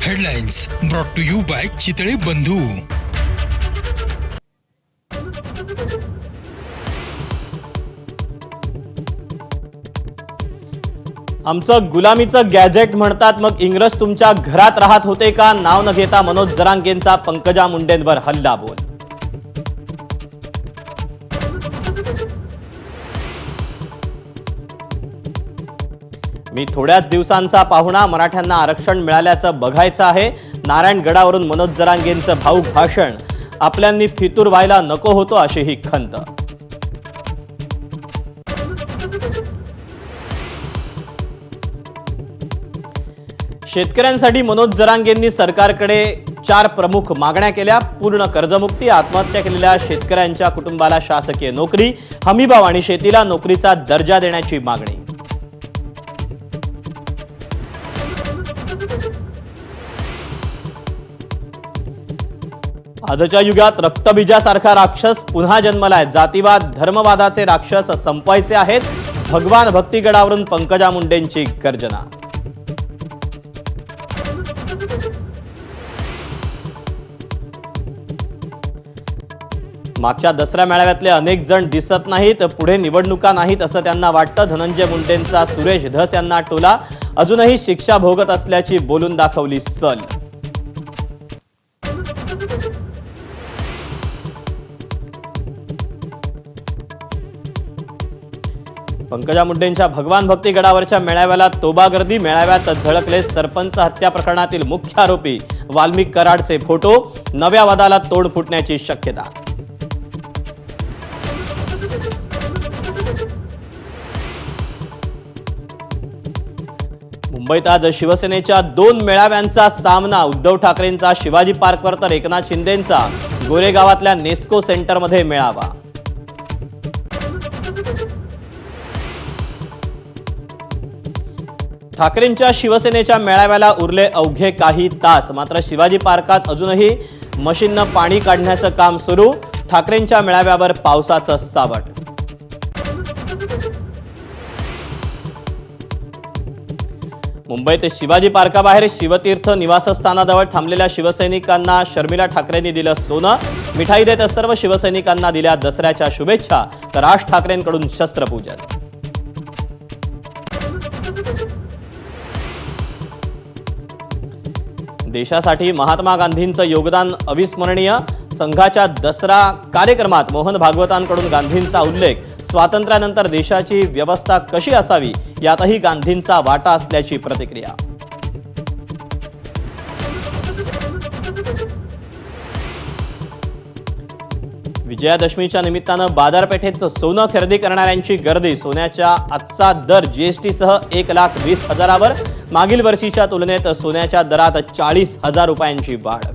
Headlines brought to you by Chitale Bandhu. आमचं गुलामीचं gadget म्हणतात, मग इंग्रज तुमच्या घरात राहत होते का? नाव न घेता मनोज जरांगेंचा पंकजा मुंडेंवर हल्ला बोल. मी थोड्याच दिवसांचा पाहुणा, मराठ्यांना आरक्षण मिळाल्याचं बघायचं आहे. नारायणगडावरून मनोज जरांगेंचं भाऊक भाषण. आपल्यांनी फितूर व्हायला नको होतो अशी ही खंत. शेतकऱ्यांसाठी मनोज जरांगेंनी सरकारकडे 4 प्रमुख मागण्या केल्या. पूर्ण कर्जमुक्ती, आत्महत्या केलेल्या शेतकऱ्यांच्या कुटुंबाला शासकीय नोकरी, हमीभाव आणि शेतीला नोकरीचा दर्जा देण्याची मागणी. आजच्या युगात रक्तबीजासारखा राक्षस पुन्हा जन्मलाय. जातीवाद, धर्मवादाचे राक्षस संपवायचे आहेत. भगवान भक्तीगडावरून पंकजा मुंडेंची गर्जना. मागच्या दसरा मेळाव्यातले अनेक जण दिसत नाहीत, पुढे निवडणुका नाहीत असं त्यांना वाटतं. धनंजय मुंडेंचा सुरेश धस यांना टोला. अजूनही शिक्षा भोगत असल्याची बोलून दाखवली सल. पंकजा मुंडेंच्या भगवान भक्तीगडावरच्या मेळाव्याला तोबा गर्दी. मेळाव्यात झळकले सरपंच हत्या प्रकरणातील मुख्य आरोपी वाल्मिक कराडचे फोटो. नव्या वादाला तोड फुटण्याची शक्यता. मुंबईत आज शिवसेनेच्या 2 मेळाव्यांचा सामना. उद्धव ठाकरेंचा शिवाजी पार्कवर तर एकनाथ शिंदेंचा गोरेगावातल्या नेस्को सेंटरमध्ये मेळावा. ठाकरेंच्या शिवसेनेच्या मेळाव्याला उरले अवघे काही तास. मात्र शिवाजी पार्कात अजूनही मशीननं पाणी काढण्याचं काम सुरू. ठाकरेंच्या मेळाव्यावर पावसाचं सावट. मुंबईत शिवाजी पार्काबाहेर शिवतीर्थ निवासस्थानाजवळ थांबलेल्या शिवसैनिकांना शर्मिला ठाकरेंनी दिलं सोनं. मिठाई देत सर्व शिवसैनिकांना दिल्या दसऱ्याच्या शुभेच्छा. तर राज ठाकरेंकडून शस्त्रपूजन. देशासाठी महात्मा गांधींचं योगदान अविस्मरणीय. संघाच्या दसरा कार्यक्रमात मोहन भागवतांकडून गांधींचा उल्लेख. स्वातंत्र्यानंतर देशाची व्यवस्था कशी असावी यातही गांधींचा वाटा असल्याची प्रतिक्रिया. विजयादशमीच्या निमित्तानं बाजारपेठेत सोनं खरेदी करणाऱ्यांची गर्दी. सोन्याच्या आजचा दर जीएसटीसह 1,20,000वर. मागील वर्षीच्या तुलनेत सोन्याच्या दरात 40,000 रुपयांची वाढ.